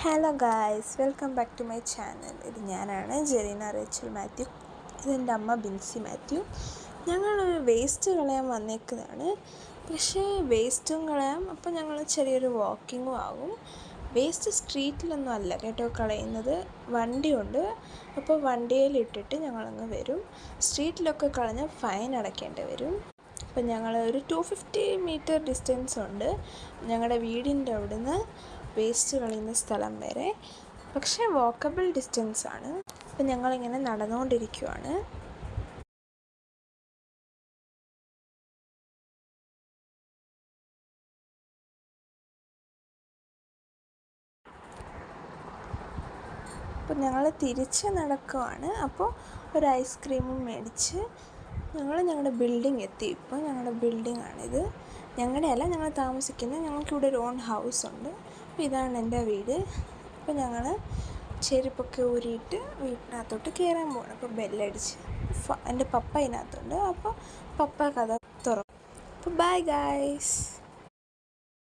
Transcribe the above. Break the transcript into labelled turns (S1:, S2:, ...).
S1: Hello guys, welcome back to my channel. ഇത് ഞാനാണ് Jerina Rachel Mathew. ഇതെൻ്റെ അമ്മ ബിൻസി മാത്യു. ഞങ്ങളൊരു വേസ്റ്റ് കളയാൻ വന്നേക്കുന്നതാണ്. പക്ഷേ വേസ്റ്റും കളയാം, അപ്പോൾ ഞങ്ങൾ ചെറിയൊരു വാക്കിങ്ങും ആകും. വേസ്റ്റ് സ്ട്രീറ്റിലൊന്നും അല്ല കേട്ടോ കളയുന്നത്, വണ്ടിയുണ്ട്. അപ്പോൾ വണ്ടിയിലിട്ടിട്ട് ഞങ്ങളങ്ങ് വരും. സ്ട്രീറ്റിലൊക്കെ കളഞ്ഞാൽ ഫൈൻ അടയ്ക്കേണ്ടി വരും. അപ്പം ഞങ്ങൾ ഒരു 250 മീറ്റർ ഡിസ്റ്റൻസ് ഉണ്ട് ഞങ്ങളുടെ വീടിൻ്റെ അവിടുന്ന് വേസ്റ്റ് കളയുന്ന സ്ഥലം വരെ. പക്ഷേ വാക്കബിൾ ഡിസ്റ്റൻസ് ആണ്. അപ്പം ഞങ്ങളിങ്ങനെ നടന്നുകൊണ്ടിരിക്കുവാണ്. അപ്പം ഞങ്ങൾ തിരിച്ച് നടക്കുവാണ്. അപ്പോൾ ഒരു ഐസ്ക്രീമും മേടിച്ച് ഞങ്ങളുടെ ബിൽഡിംഗ് എത്തി. ഇപ്പോൾ ഞങ്ങളുടെ ബിൽഡിംഗ് ആണിത്. ഞങ്ങളുടെ അല്ല, ഞങ്ങൾ താമസിക്കുന്നത്. ഞങ്ങൾക്കിവിടെ ഒരു ഓൺ ഹൗസ് ഉണ്ട്. അപ്പോൾ ഇതാണ് എൻ്റെ വീട്. അപ്പോൾ ഞങ്ങൾ ചെരുപ്പൊക്കെ ഊരിയിട്ട് വീട്ടിനകത്തോട്ട് കയറാൻ പോകണം. അപ്പോൾ ബെല്ലടിച്ച് എൻ്റെ പപ്പ ഇതിനകത്തുണ്ട്. അപ്പോൾ പപ്പ കഥ തുറക്കും. അപ്പോൾ ബൈ ഗായ്സ്.